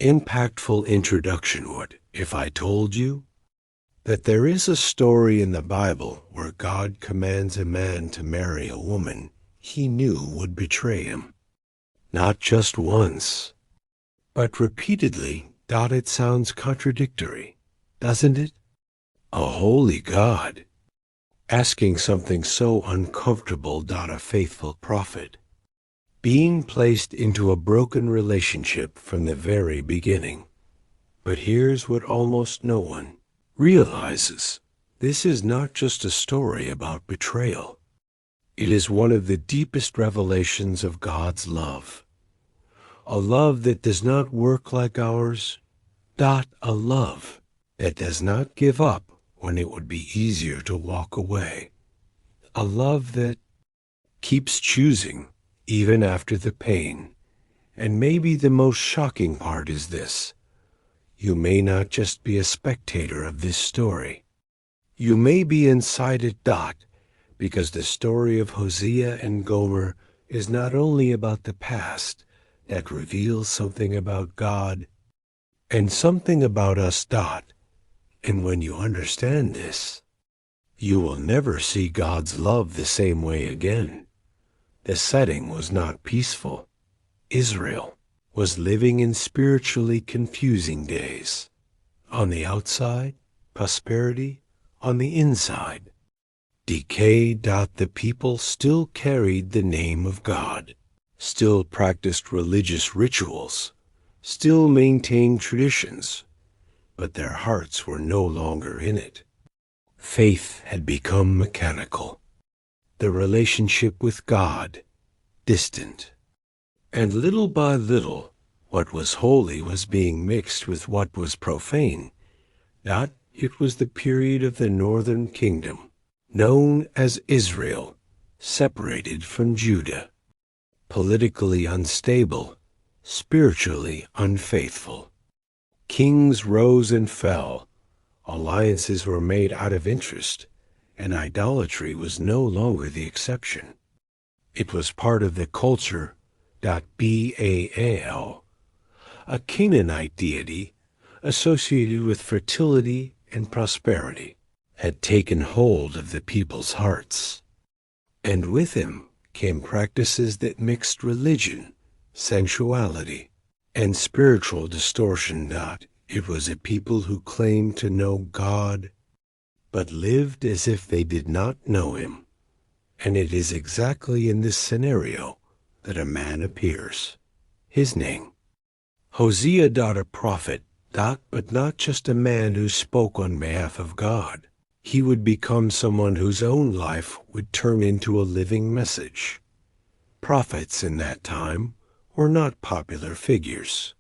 impactful introduction would if I told you that there is a story in the Bible where God commands a man to marry a woman he knew would betray him. Not just once, but repeatedly. It sounds contradictory, doesn't it? A holy God asking something so uncomfortable. A faithful prophet being placed into a broken relationship from the very beginning. But here's what almost no one realizes. This is not just a story about betrayal. It is one of the deepest revelations of God's love. A love that does not work like ours. A love that does not give up when it would be easier to walk away. A love that keeps choosing even after the pain. And maybe the most shocking part is this. You may not just be a spectator of this story. You may be inside it. Because the story of Hosea and Gomer is not only about the past that reveals something about God and something about us. And when you understand this, you will never see God's love the same way again. The setting was not peaceful. Israel was living in spiritually confusing days. On the outside, prosperity. On the inside, decay. The people still carried the name of God, still practiced religious rituals, still maintained traditions, but their hearts were no longer in it. Faith had become mechanical. The relationship with God, distant. And little by little, what was holy was being mixed with what was profane. It was the period of the northern kingdom, known as Israel, separated from Judah. Politically unstable, spiritually unfaithful. Kings rose and fell. Alliances were made out of interest, and idolatry was no longer the exception. It was part of the culture. Baal, a Canaanite deity associated with fertility and prosperity, had taken hold of the people's hearts. And with him came practices that mixed religion, sensuality, and spiritual distortion. It was a people who claimed to know God, but lived as if they did not know him. And it is exactly in this scenario that a man appears. His name, Hosea. A prophet, but not just a man who spoke on behalf of God. He would become someone whose own life would turn into a living message. Prophets in that time were not popular figures.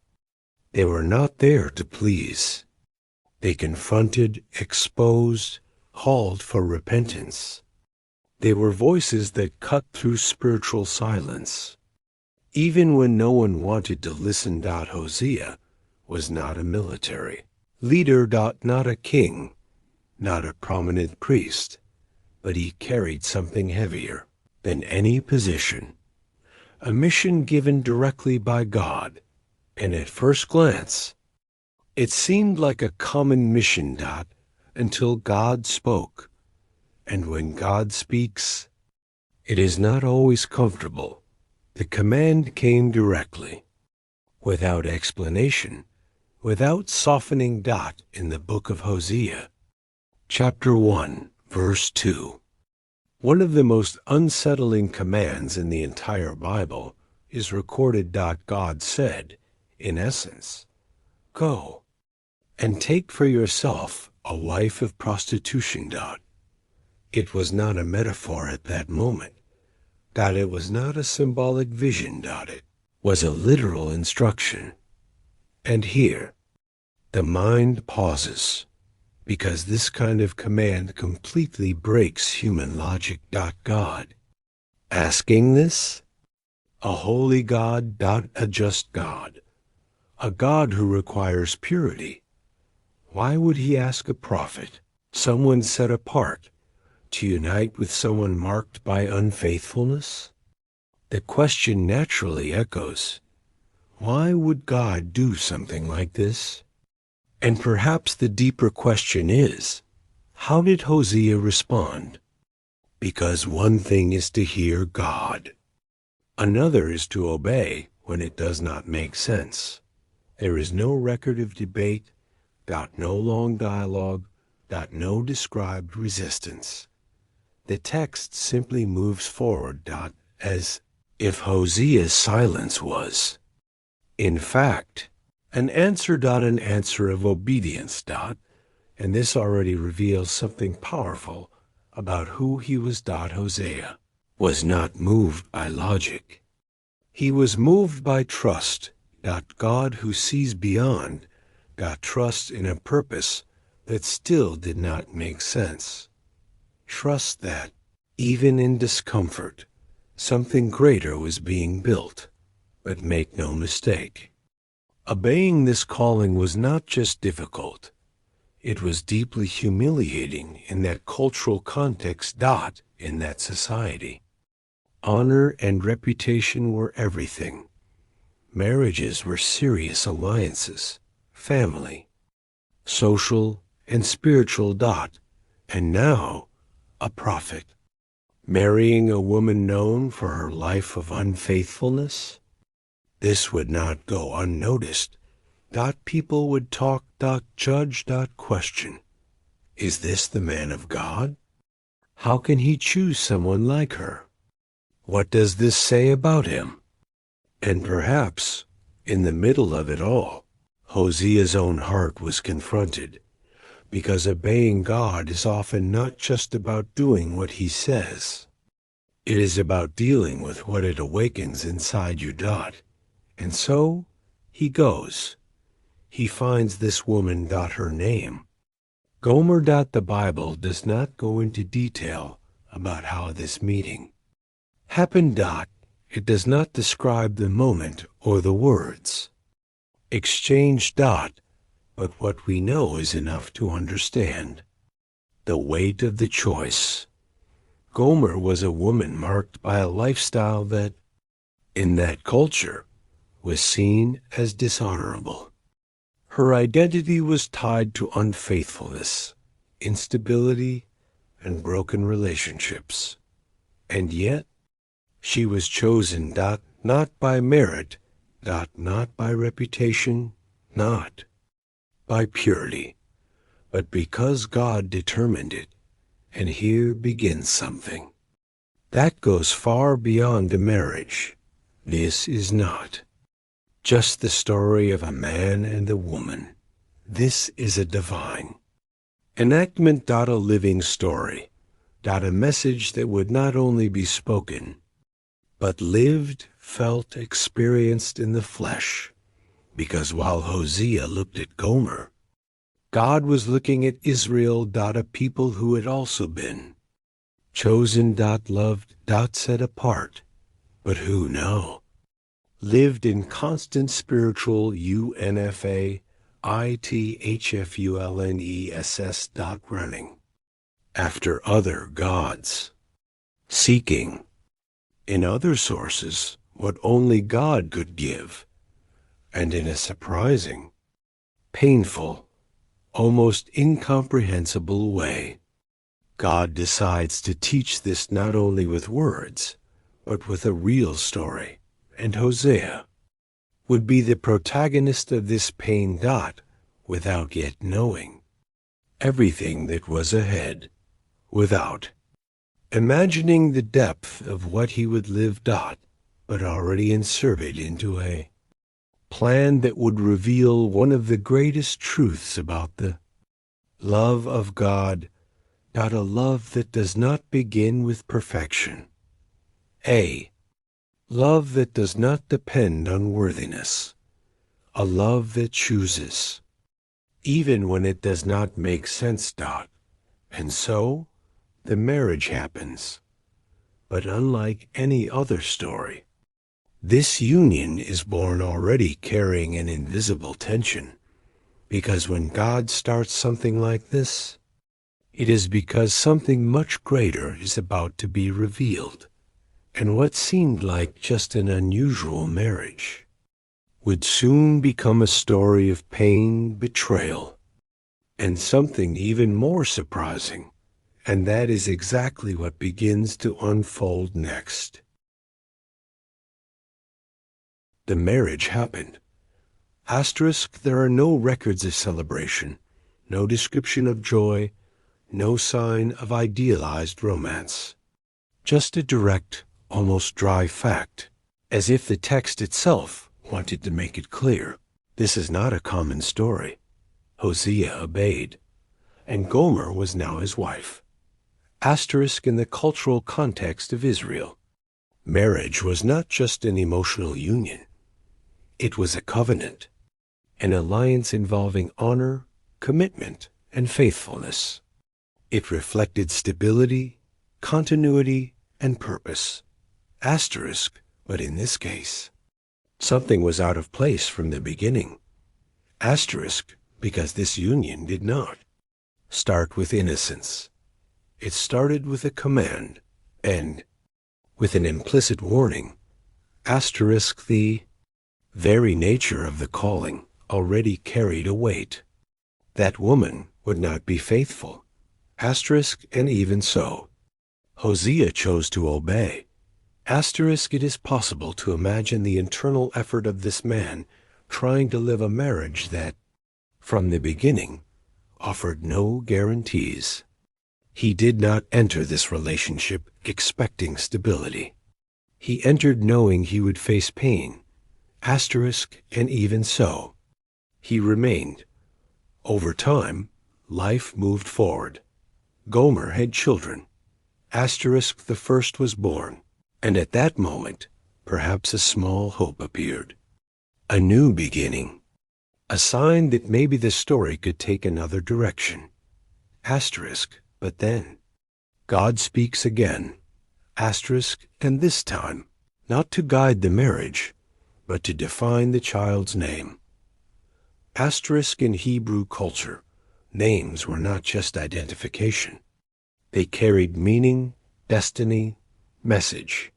They were not there to please. They confronted, exposed, called for repentance. They were voices that cut through spiritual silence. Even when no one wanted to listen. Hosea was not a military leader. Not a king, not a prominent priest, but he carried something heavier than any position. A mission given directly by God. And at first glance, it seemed like a common mission. Until God spoke. And when God speaks, it is not always comfortable. The command came directly, without explanation, without softening. In the book of Hosea, chapter 1, verse 2. One of the most unsettling commands in the entire Bible is recorded. God said, in essence, go and take for yourself a wife of prostitution. It was not a metaphor at that moment. It was not a symbolic vision. It was a literal instruction. And here, the mind pauses, because this kind of command completely breaks human logic. God asking this? A holy God. A just God. A God who requires purity. Why would he ask a prophet, someone set apart, to unite with someone marked by unfaithfulness? The question naturally echoes, Why would God do something like this? And perhaps the deeper question is, how did Hosea respond? Because one thing is to hear God. Another is to obey when it does not make sense. There is no record of debate, no long dialogue, no described resistance. The text simply moves forward, as if Hosea's silence was, in fact, an answer, an answer of obedience, and this already reveals something powerful about who he was. Hosea was not moved by logic. He was moved by trust. God, who sees beyond, trust in a purpose that still did not make sense. Trust that, even in discomfort, something greater was being built. But make no mistake, obeying this calling was not just difficult. It was deeply humiliating in that cultural context. In that society, honor and reputation were everything. Marriages were serious alliances, family, social and spiritual. And now, a prophet marrying a woman known for her life of unfaithfulness? This would not go unnoticed. People would talk, judge, question. Is this the man of God? How can he choose someone like her? What does this say about him? And perhaps, in the middle of it all, Hosea's own heart was confronted, because obeying God is often not just about doing what he says. It is about dealing with what it awakens inside you. And so, he goes. He finds this woman. Her name, Gomer. The Bible does not go into detail about how this meeting happened. It does not describe the moment or the words exchanged. But what we know is enough to understand the weight of the choice. Gomer was a woman marked by a lifestyle that, in that culture, was seen as dishonorable. Her identity was tied to unfaithfulness, instability, and broken relationships. And yet, she was chosen, not by merit, not by reputation, not by purity, but because God determined it. And here begins something that goes far beyond a marriage. This is not just the story of a man and a woman. This is a divine enactment. A living story. A message that would not only be spoken, but lived, felt, experienced in the flesh. Because while Hosea looked at Gomer, God was looking at Israel. A people who had also been chosen. Loved. Set apart, but who now lived in constant spiritual unfaithfulness. Running after other gods, seeking in other sources what only God could give, and in a surprising, painful, almost incomprehensible way, God decides to teach this not only with words, but with a real story. And Hosea would be the protagonist of this pain. Without yet knowing everything that was ahead, without imagining the depth of what he would live. But already inserted into a plan that would reveal one of the greatest truths about the love of God. A love that does not begin with perfection. A love that does not depend on worthiness. A love that chooses, even when it does not make sense. And so, the marriage happens. But unlike any other story, this union is born already carrying an invisible tension. Because when God starts something like this, it is because something much greater is about to be revealed. And what seemed like just an unusual marriage would soon become a story of pain, betrayal, and something even more surprising. And that is exactly what begins to unfold next. The marriage happened. Asterisk, there are no records of celebration, no description of joy, no sign of idealized romance. Just a direct, almost dry fact, as if the text itself wanted to make it clear. This is not a common story. Hosea obeyed, and Gomer was now his wife. Asterisk, in the cultural context of Israel, marriage was not just an emotional union. It was a covenant, an alliance involving honor, commitment, and faithfulness. It reflected stability, continuity, and purpose. Asterisk, but in this case, something was out of place from the beginning. Asterisk, because this union did not start with innocence. It started with a command, and with an implicit warning. Asterisk, the very nature of the calling already carried a weight. That woman would not be faithful. Asterisk, and even so, Hosea chose to obey. Asterisk, it is possible to imagine the internal effort of this man trying to live a marriage that, from the beginning, offered no guarantees. He did not enter this relationship expecting stability. He entered knowing he would face pain. Asterisk, and even so, he remained. Over time, life moved forward. Gomer had children. Asterisk, the first was born, and at that moment, perhaps a small hope appeared. A new beginning. A sign that maybe the story could take another direction. Asterisk, but then, God speaks again. Asterisk, and this time, not to guide the marriage, but to define the child's name. Asterisk, in Hebrew culture, names were not just identification. They carried meaning, destiny, message.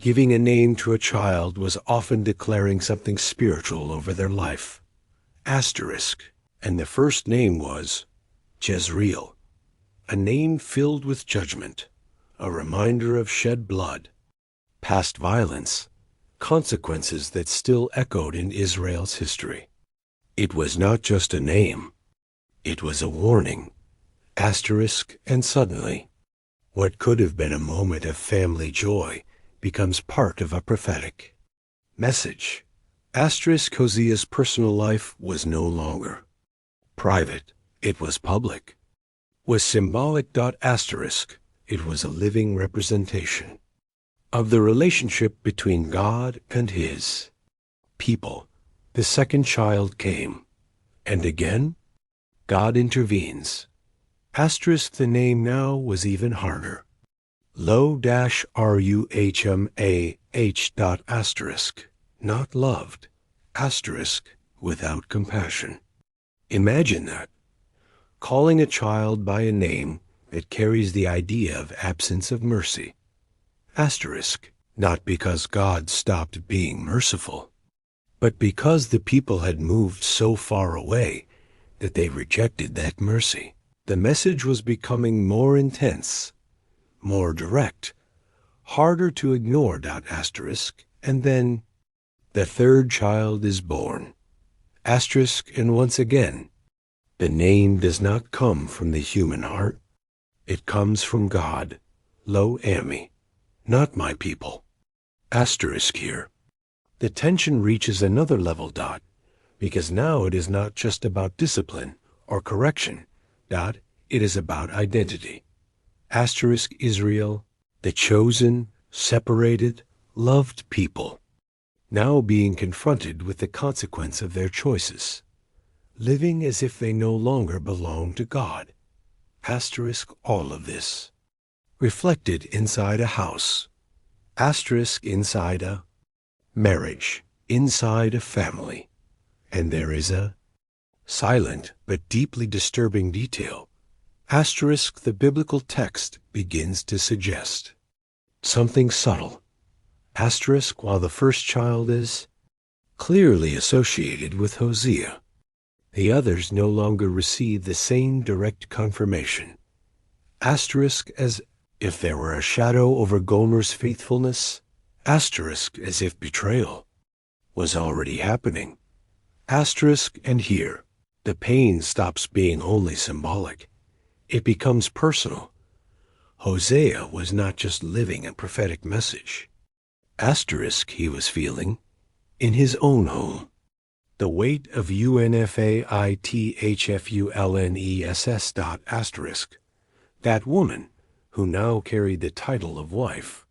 Giving a name to a child was often declaring something spiritual over their life. Asterisk, and the first name was Jezreel, a name filled with judgment, a reminder of shed blood, past violence, consequences that still echoed in Israel's history. It was not just a name, it was a warning. Asterisk, and suddenly, what could have been a moment of family joy becomes part of a prophetic message. Asterisk, Hosea's personal life was no longer private, it was public. Was symbolic. Asterisk, it was a living representation of the relationship between God and his people. The second child came, and again, God intervenes. Asterisk, the name now was even harder. Lo-Ruhmah. Asterisk, not loved. Asterisk, without compassion. Imagine that. Calling a child by a name that carries the idea of absence of mercy. Asterisk, not because God stopped being merciful, but because the people had moved so far away that they rejected that mercy. The message was becoming more intense, more direct, harder to ignore. Asterisk, and then the third child is born. Asterisk, and once again, the name does not come from the human heart. It comes from God. Lo-Ruhmah, not my people. Asterisk here. The tension reaches another level. Because now it is not just about discipline or correction. It is about identity. Asterisk, Israel, the chosen, separated, loved people, now being confronted with the consequence of their choices, living as if they no longer belong to God. Asterisk, all of this reflected inside a house. Asterisk, inside a marriage, inside a family. And there is a silent but deeply disturbing detail. Asterisk, the biblical text begins to suggest something subtle. Asterisk, while the first child is clearly associated with Hosea. The others no longer receive the same direct confirmation. Asterisk as if there were a shadow over Gomer's faithfulness. Asterisk as if betrayal was already happening. Asterisk, and here, the pain stops being only symbolic. It becomes personal. Hosea was not just living a prophetic message. Asterisk he was feeling in his own home. The weight of UNFAITHFULNESS. Asterisk, that woman, who now carried the title of wife,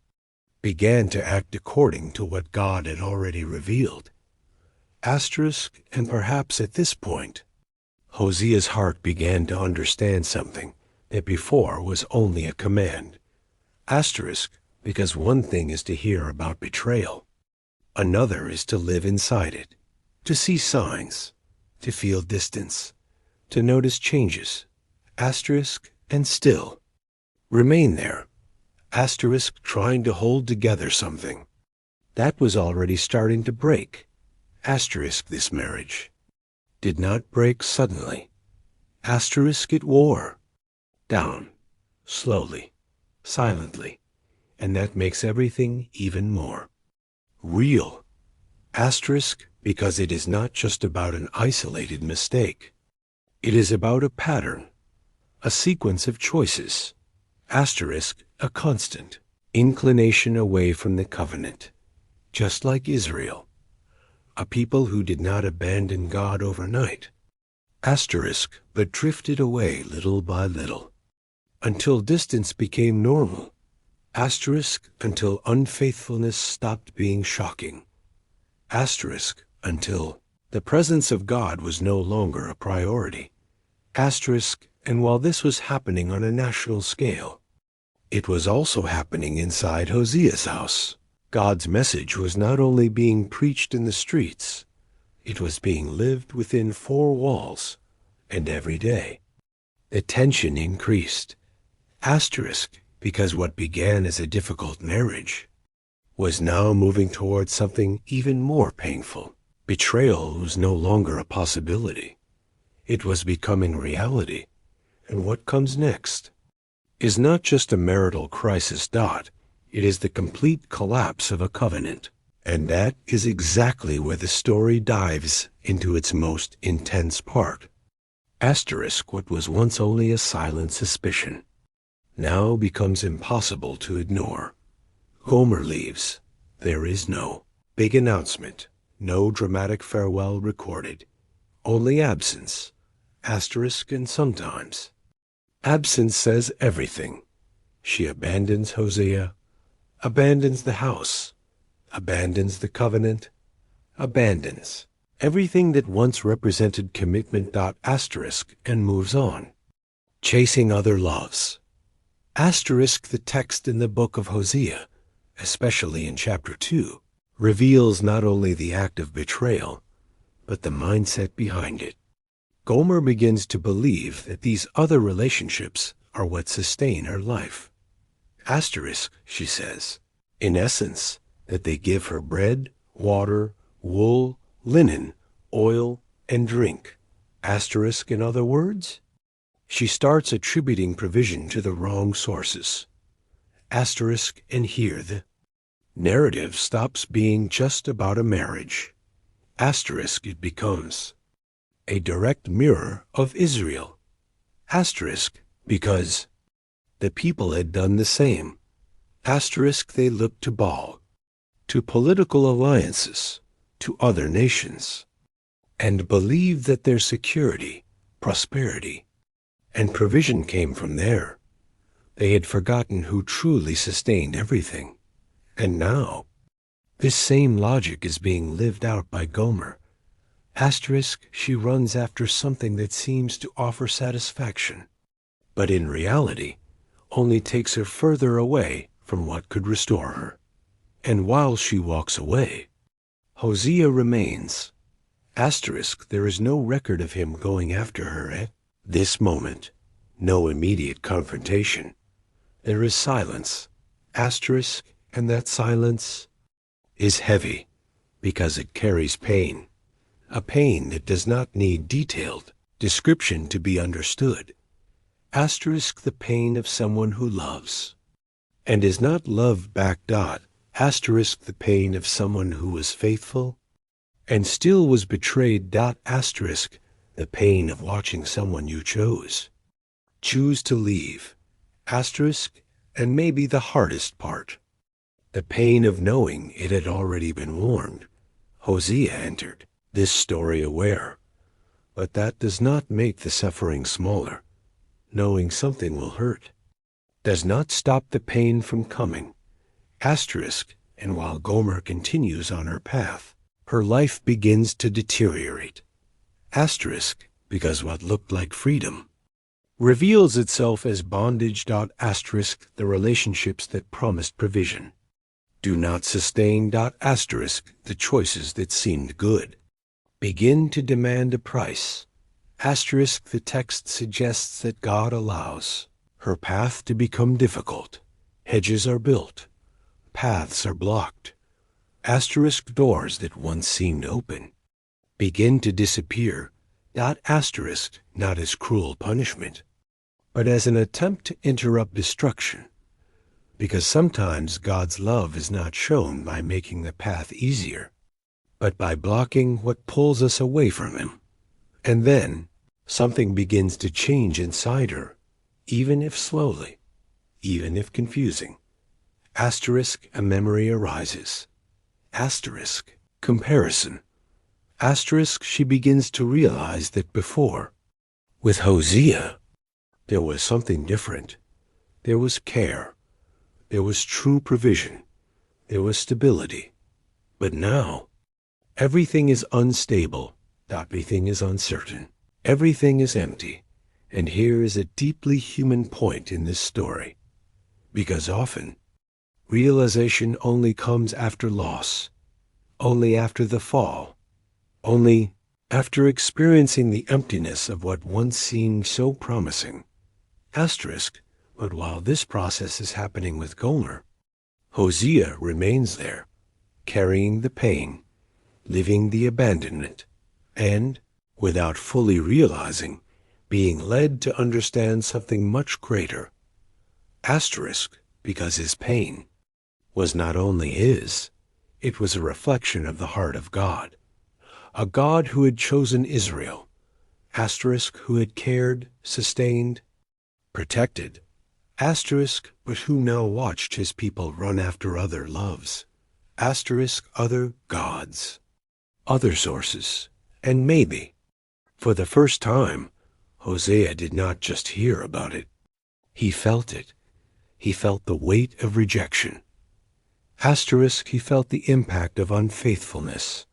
began to act according to what God had already revealed. Asterisk, and perhaps at this point, Hosea's heart began to understand something that before was only a command. Asterisk, because one thing is to hear about betrayal. Another is to live inside it, to see signs, to feel distance, to notice changes. Asterisk, and still remain there. Asterisk, trying to hold together something that was already starting to break. Asterisk, this marriage did not break suddenly. Asterisk, it wore down, slowly, silently, and that makes everything even more real. Asterisk, because it is not just about an isolated mistake. It is about a pattern, a sequence of choices. Asterisk, a constant inclination away from the covenant, just like Israel, a people who did not abandon God overnight. Asterisk, but drifted away little by little, until distance became normal. Asterisk, until unfaithfulness stopped being shocking. Asterisk, until the presence of God was no longer a priority. Asterisk, and while this was happening on a national scale, it was also happening inside Hosea's house. God's message was not only being preached in the streets, it was being lived within four walls, and every day. The tension increased. Asterisk, because what began as a difficult marriage was now moving towards something even more painful. Betrayal was no longer a possibility. It was becoming reality. And what comes next is not just a marital crisis. It is the complete collapse of a covenant. And that is exactly where the story dives into its most intense part. Asterisk, what was once only a silent suspicion, now becomes impossible to ignore. Gomer leaves. There is no big announcement, no dramatic farewell recorded, only absence. Asterisk, and sometimes absence says everything. She abandons Hosea, abandons the house, abandons the covenant, abandons everything that once represented commitment. Asterisk, and moves on, chasing other loves. Asterisk, the text in the book of Hosea, especially in chapter 2, reveals not only the act of betrayal, but the mindset behind it. Gomer begins to believe that these other relationships are what sustain her life. Asterisk, she says, in essence, that they give her bread, water, wool, linen, oil, and drink. Asterisk, in other words, she starts attributing provision to the wrong sources. Asterisk, and here the narrative stops being just about a marriage. Asterisk, it becomes a direct mirror of Israel. Asterisk, because the people had done the same. Asterisk, they looked to Baal, to political alliances, to other nations, and believed that their security, prosperity, and provision came from there. They had forgotten who truly sustained everything. And now, this same logic is being lived out by Gomer. Asterisk, she runs after something that seems to offer satisfaction, but in reality only takes her further away from what could restore her. And while she walks away, Hosea remains. Asterisk, there is no record of him going after her at this moment, no immediate confrontation. There is silence. Asterisk, and that silence is heavy, because it carries pain, a pain that does not need detailed description to be understood. Asterisk the pain of someone who loves, and is not loved back. Asterisk the pain of someone who was faithful, and still was betrayed. Asterisk the pain of watching someone you choose to leave. Asterisk, and maybe the hardest part, the pain of knowing it had already been warned. Hosea entered this story aware, but that does not make the suffering smaller. Knowing something will hurt does not stop the pain from coming. Asterisk, and while Gomer continues on her path, her life begins to deteriorate. Asterisk, because what looked like freedom reveals itself as bondage. Asterisk, the relationships that promised provision do not sustain. Asterisk, the choices that seemed good begin to demand a price. Asterisk, the text suggests that God allows her path to become difficult. Hedges are built, paths are blocked. Asterisk, doors that once seemed open begin to disappear. Asterisk, not as cruel punishment, but as an attempt to interrupt destruction, because sometimes God's love is not shown by making the path easier, but by blocking what pulls us away from Him. And then something begins to change inside her, even if slowly, even if confusing. Asterisk, a memory arises. Asterisk, comparison. Asterisk, she begins to realize that before, with Hosea, there was something different. There was care. There was true provision. There was stability. But now, everything is unstable. Everything is uncertain. Everything is empty. And here is a deeply human point in this story. Because often, realization only comes after loss, only after the fall, only after experiencing the emptiness of what once seemed so promising. Asterisk, but while this process is happening with Gomer, Hosea remains there, carrying the pain, living the abandonment, and, without fully realizing, being led to understand something much greater. Asterisk, because his pain was not only his, it was a reflection of the heart of God, a God who had chosen Israel. Asterisk, who had cared, sustained, protected. Asterisk, but who now watched his people run after other loves. Asterisk, other gods, other sources, and maybe, for the first time, Hosea did not just hear about it. He felt it. He felt the weight of rejection. Asterisk, he felt the impact of unfaithfulness.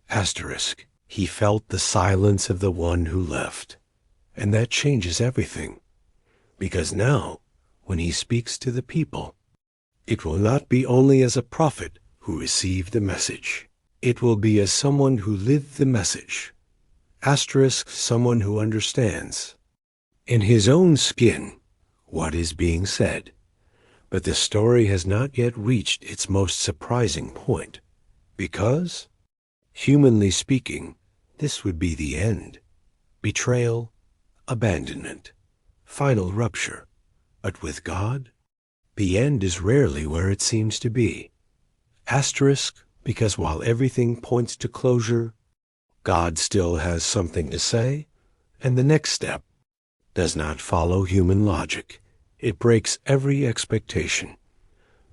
Asterisk, he felt the silence of the one who left. And that changes everything. Because now, when he speaks to the people, it will not be only as a prophet who received the message. It will be as someone who lived the message. Asterisk, someone who understands, in his own skin, what is being said. But the story has not yet reached its most surprising point, because, humanly speaking, this would be the end. Betrayal, abandonment, final rupture. But with God, the end is rarely where it seems to be. Asterisk, because while everything points to closure, God still has something to say, and the next step does not follow human logic. It breaks every expectation,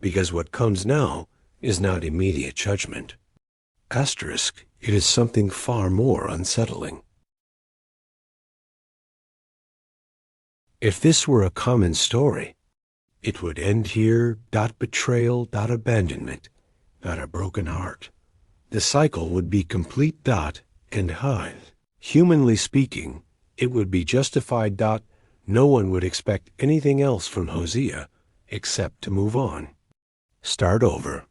because what comes now is not immediate judgment. Asterisk, it is something far more unsettling. If this were a common story, it would end here. Betrayal, abandonment, a broken heart. The cycle would be complete. And hide. Humanly speaking, it would be justified. No one would expect anything else from Hosea except to move on. Start over.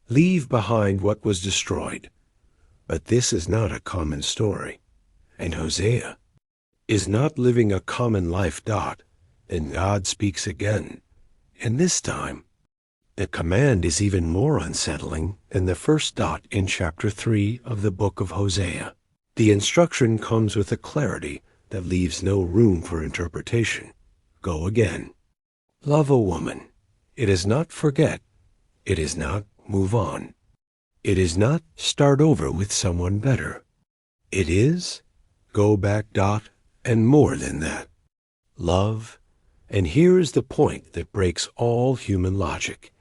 Leave behind what was destroyed. But this is not a common story. And Hosea is not living a common life. And God speaks again. And this time, The command is even more unsettling than the first dot in chapter 3 of the book of Hosea. The instruction comes with a clarity that leaves no room for interpretation. Go again. Love a woman. It is not forget. It is not move on. It is not start over with someone better. It is go back dot and more than that. Love, and here is the point that breaks all human logic.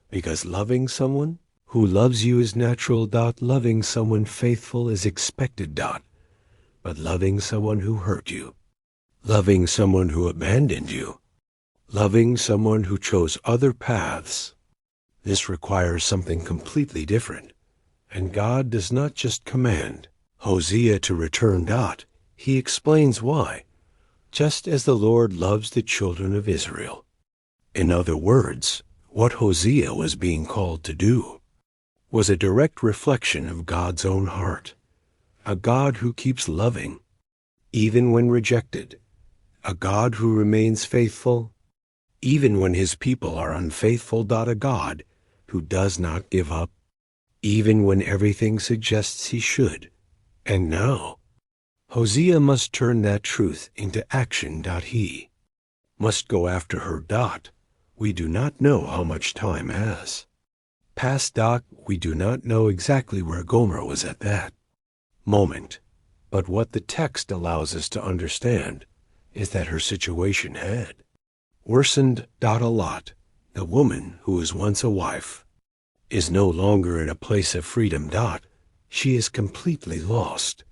Because loving someone who loves you is natural dot, loving someone faithful is expected dot. But loving someone who hurt you, loving someone who abandoned you, loving someone who chose other paths, this requires something completely different. And God does not just command Hosea to return dot, he explains why, just as the Lord loves the children of Israel. In other words, what Hosea was being called to do was a direct reflection of God's own heart, a God who keeps loving, even when rejected, a God who remains faithful, even when his people are unfaithful. A God who does not give up, even when everything suggests he should. And now, Hosea must turn that truth into action. He must go after her. We do not know how much time has passed. We do not know exactly where Gomer was at that moment. But what the text allows us to understand is that her situation had worsened. A lot. The woman who was once a wife is no longer in a place of freedom. She is completely lost.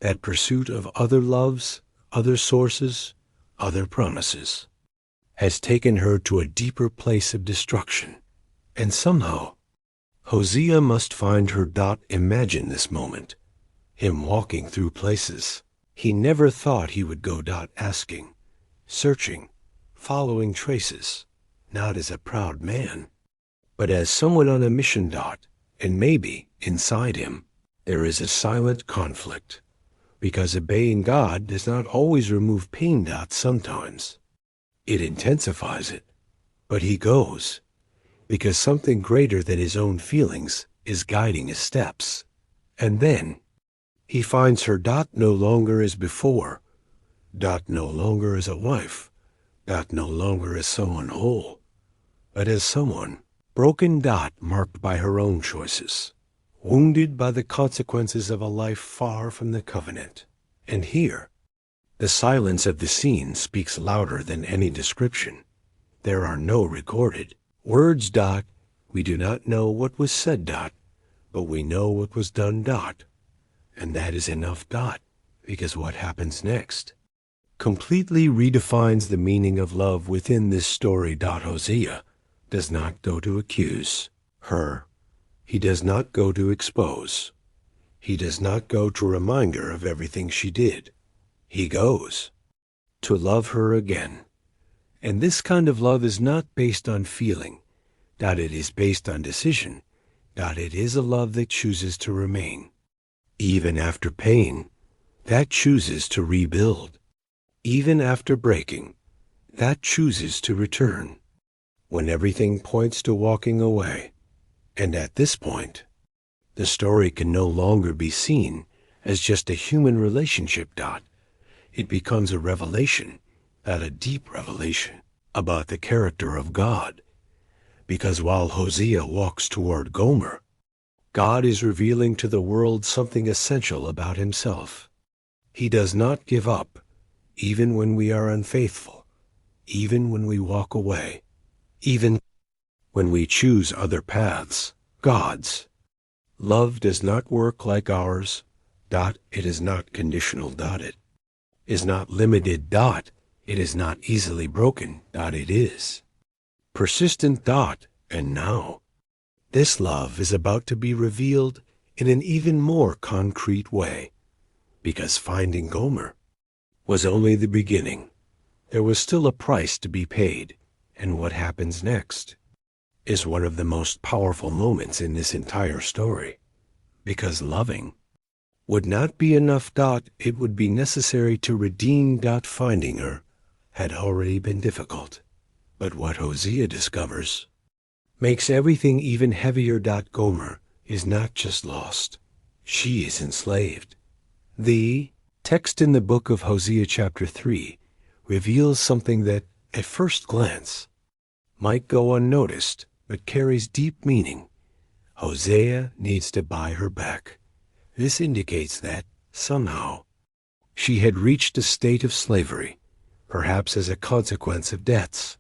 That pursuit of other loves, other sources, other promises has taken her to a deeper place of destruction. And somehow, Hosea must find her. Imagine this moment, him walking through places he never thought he would go. Asking, searching, following traces, not as a proud man, but as someone on a mission. And maybe, inside him, there is a silent conflict, because obeying God does not always remove pain. Sometimes it intensifies it, but he goes because something greater than his own feelings is guiding his steps. And then he finds her. No longer as before, no longer as a wife, no longer as someone whole, but as someone broken. Marked by her own choices, wounded by the consequences of a life far from the covenant. And here, the silence of the scene speaks louder than any description. There are no recorded words. We do not know what was said. But we know what was done. And that is enough. Because what happens next completely redefines the meaning of love within this story. Hosea does not go to accuse her. He does not go to expose. He does not go to remind her of everything she did. He goes to love her again. And this kind of love is not based on feeling. It is based on decision. It is a love that chooses to remain. Even after pain, that chooses to rebuild. Even after breaking, that chooses to return. When everything points to walking away. And at this point, the story can no longer be seen as just a human relationship. It becomes a revelation, a deep revelation, about the character of God. Because while Hosea walks toward Gomer, God is revealing to the world something essential about himself. He does not give up, even when we are unfaithful, even when we walk away, even when we choose other paths, God's. Love does not work like ours. It is not conditional. It is not limited. It is not easily broken. It is persistent. And now, this love is about to be revealed in an even more concrete way. Because finding Gomer was only the beginning. There was still a price to be paid. And what happens next is one of the most powerful moments in this entire story. Because loving would not be enough. It would be necessary to redeem. Finding her had already been difficult. But what Hosea discovers makes everything even heavier. Gomer is not just lost, she is enslaved. The text in the book of Hosea chapter 3 reveals something that, at first glance, might go unnoticed, but carries deep meaning. Hosea needs to buy her back. This indicates that, somehow, she had reached a state of slavery, perhaps as a consequence of debts,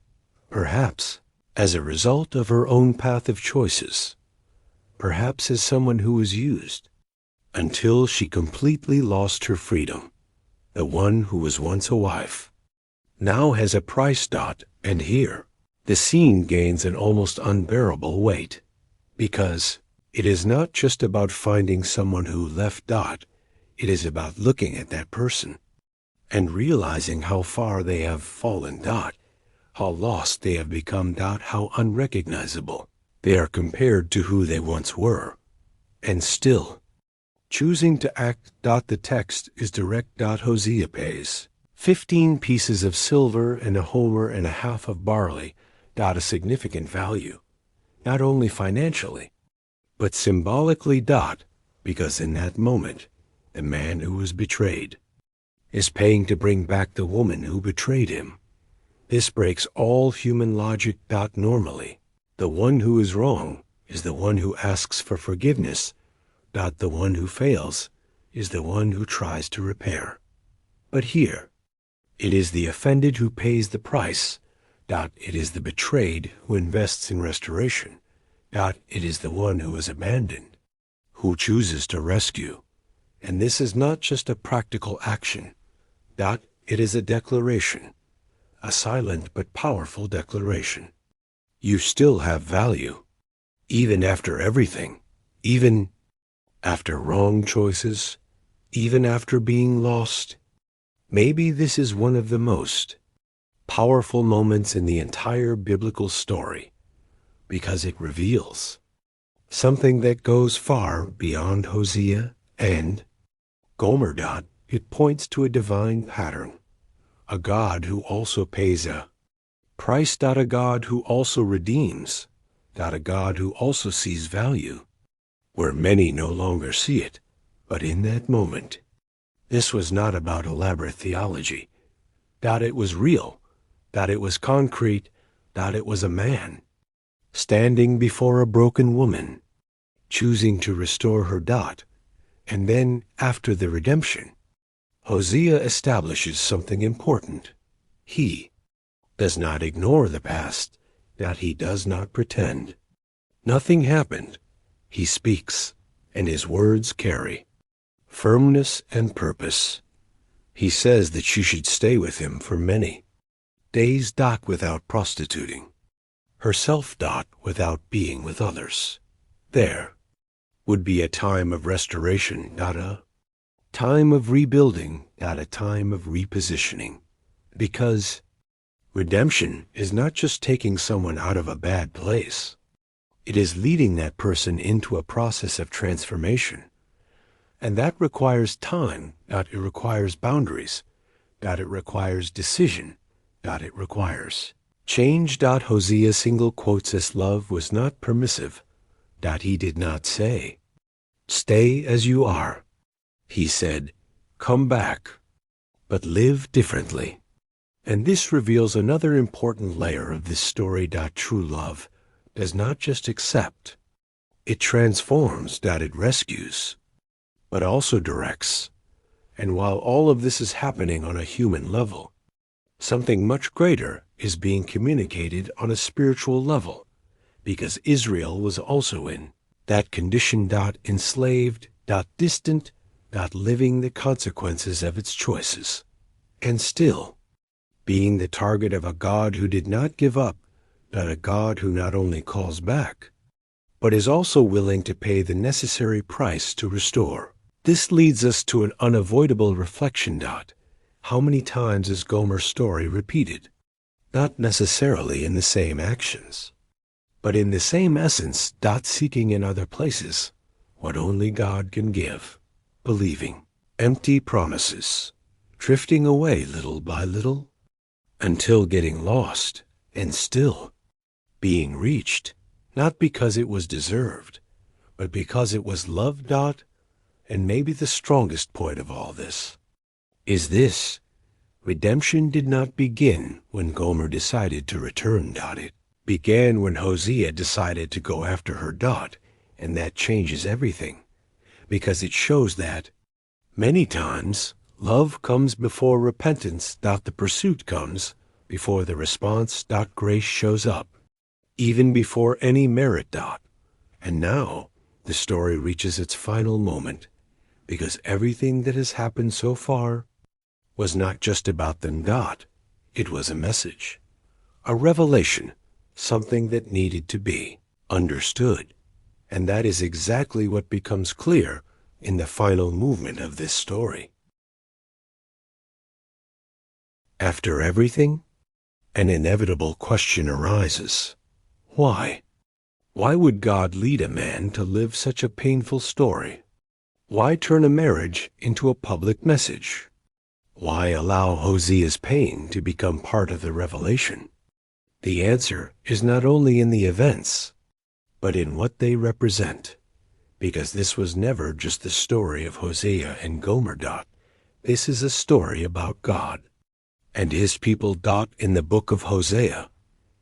perhaps as a result of her own path of choices, perhaps as someone who was used, until she completely lost her freedom. The one who was once a wife now has a price. And here, the scene gains an almost unbearable weight, because it is not just about finding someone who left. It is about looking at that person and realizing how far they have fallen. How lost they have become. How unrecognizable they are compared to who they once were. And still, choosing to act. The text is direct. Hosea pays 15 pieces of silver and a homer and a half of barley. A significant value, not only financially, but symbolically. Because in that moment, the man who was betrayed is paying to bring back the woman who betrayed him. This breaks all human logic. Normally, the one who is wrong is the one who asks for forgiveness. The one who fails is the one who tries to repair. But here, it is the offended who pays the price. It is the betrayed who invests in restoration. It is the one who is abandoned who chooses to rescue. And this is not just a practical action. It is a declaration, a silent but powerful declaration. You still have value, even after everything, even after wrong choices, even after being lost. Maybe this is one of the most powerful moments in the entire biblical story, because it reveals something that goes far beyond Hosea and Gomer. It points to a divine pattern, a God who also pays a price. A God who also redeems. A God who also sees value where many no longer see it. But in that moment, this was not about elaborate theology. It was real. It was concrete. It was a man standing before a broken woman, choosing to restore her. And then, after the redemption, Hosea establishes something important. He does not ignore the past. He does not pretend nothing happened. He speaks, and his words carry firmness and purpose. He says that she should stay with him for many days. Without prostituting herself. Without being with others. There would be a time of restoration. A time of rebuilding. A time of repositioning. Because redemption is not just taking someone out of a bad place. It is leading that person into a process of transformation. And that requires time. It requires boundaries. It requires decision. It requires change. Hosea single quotes as love was not permissive. He did not say, stay as you are. He said, come back, but live differently. And this reveals another important layer of this story. True love does not just accept, it transforms. It rescues, but also directs. And while all of this is happening on a human level, something much greater is being communicated on a spiritual level, because Israel was also in that condition. Enslaved. Distant. Living the consequences of its choices, and still being the target of a God who did not give up. A God who not only calls back, but is also willing to pay the necessary price to restore. This leads us to an unavoidable reflection. How many times is Gomer's story repeated? Not necessarily in the same actions, but in the same essence. Seeking in other places what only God can give. Believing empty promises, drifting away little by little, until getting lost, and still being reached not because it was deserved, but because it was loved. Dot. And maybe the strongest point of all this is this: redemption did not begin when Gomer decided to return. Dot. It began when Hosea decided to go after her. Dot. And that changes everything, because it shows that many times love comes before repentance. Dot. The pursuit comes before the response. Dot. Grace shows up even before any merit. Dot. And now the story reaches its final moment, because everything that has happened so far was not just about them. Dot. It was a message, a revelation, something that needed to be understood. And that is exactly what becomes clear in the final movement of this story. After everything, an inevitable question arises. Why? Why would God lead a man to live such a painful story? Why turn a marriage into a public message? Why allow Hosea's pain to become part of the revelation? The answer is not only in the events, but in what they represent, because this was never just the story of Hosea and Gomer. Dot. This is a story about God and his people. Dot. In the book of Hosea,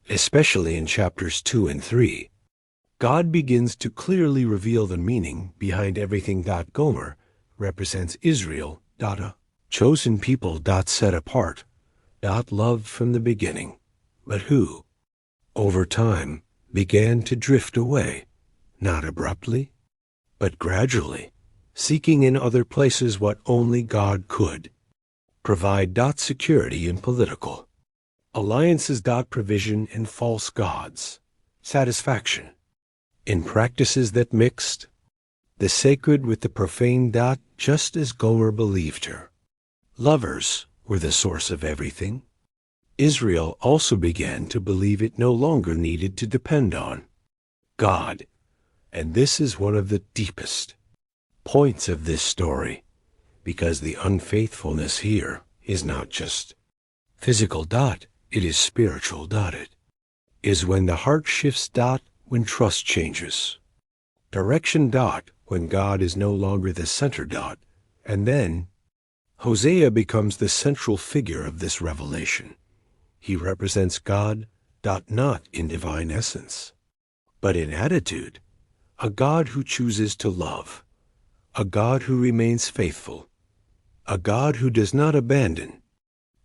especially in chapters 2 and 3, God begins to clearly reveal the meaning behind everything. Gomer represents Israel. A chosen people. Set apart. Loved from the beginning, but who, over time, began to drift away, not abruptly, but gradually, seeking in other places what only God could provide. Security in political alliances. Provision in false gods, satisfaction in practices that mixed the sacred with the profane. Just as Gomer believed her lovers were the source of everything, Israel also began to believe it no longer needed to depend on God. And this is one of the deepest points of this story, because the unfaithfulness here is not just physical. It is spiritual. It is when the heart shifts. When trust changes direction. When God is no longer the center. And then Hosea becomes the central figure of this revelation. He represents God, not in divine essence, but in attitude, a God who chooses to love, a God who remains faithful, a God who does not abandon,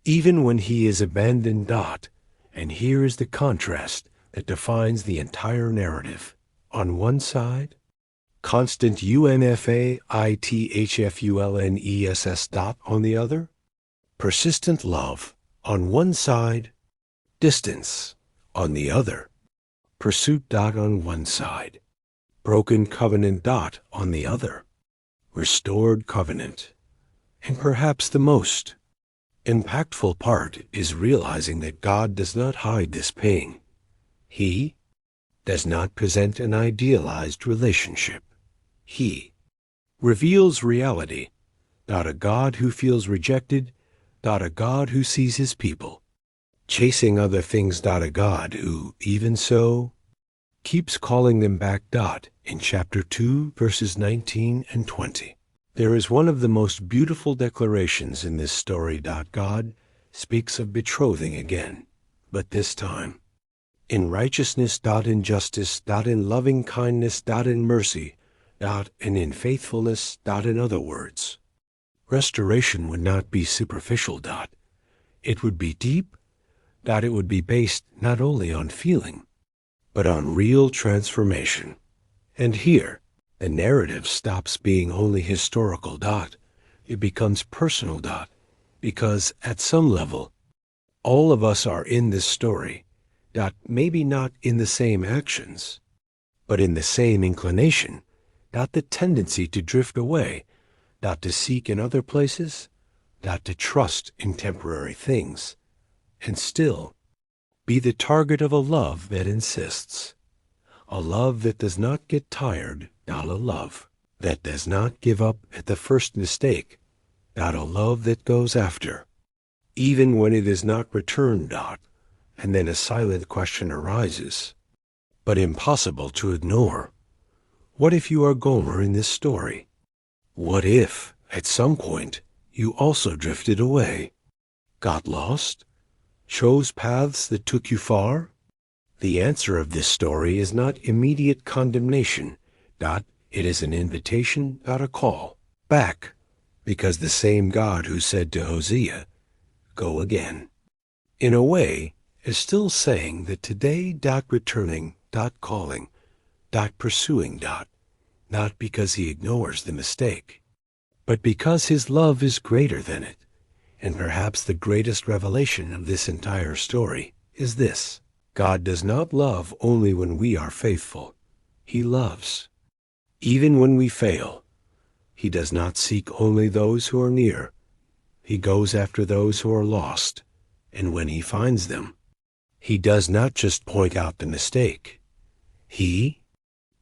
even when he is abandoned. And here is the contrast that defines the entire narrative. On one side, constant unfaithfulness. On the other, persistent love. On one side, distance. On the other, pursuit. On one side, broken covenant. On the other, restored covenant. And perhaps the most impactful part is realizing that God does not hide this pain. He does not present an idealized relationship. He reveals reality. A God who feels rejected. A God who sees his people chasing other things. A God who, even so, keeps calling them back. In chapter 2, verses 19 and 20. There is one of the most beautiful declarations in this story. God speaks of betrothing again, but this time in righteousness. In justice. In loving kindness. In mercy. And in faithfulness. In other words, restoration would not be superficial. It would be deep. It would be based not only on feeling, but on real transformation. And here, the narrative stops being only historical. It becomes personal. Because at some level, all of us are in this story. Maybe not in the same actions, but in the same inclination. The tendency to drift away. To seek in other places. To trust in temporary things. And still be the target of a love that insists. A love that does not get tired. A love that does not give up at the first mistake. A love that goes after, even when it is not returned. And then a silent question arises. but impossible to ignore. What if you are Gomer in this story? What if, at some point, you also drifted away, got lost, chose paths that took you far? The answer of this story is not immediate condemnation. It is an invitation, not a call, back, because the same God who said to Hosea, "Go again," in a way, is still saying that today, returning, calling, pursuing, not because he ignores the mistake, but because his love is greater than it. And perhaps the greatest revelation of this entire story is this: God does not love only when we are faithful. He loves even when we fail. He does not seek only those who are near. He goes after those who are lost. And when he finds them, he does not just point out the mistake. He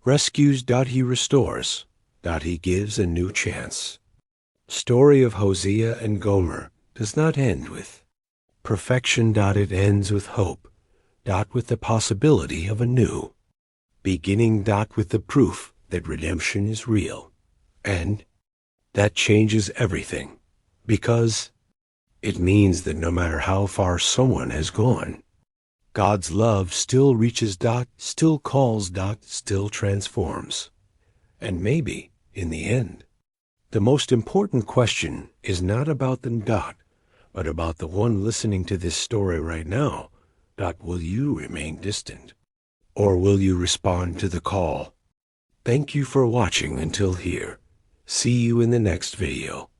rescues. He restores. He gives a new chance. Story of Hosea and Gomer does not end with perfection. It ends with hope. With the possibility of a new beginning. With the proof that redemption is real. And that changes everything, because it means that no matter how far someone has gone, God's love still reaches. Still calls. Still transforms. And maybe, in the end, the most important question is not about them. But about the one listening to this story right now. Will you remain distant? Or will you respond to the call? Thank you for watching until here. See you in the next video.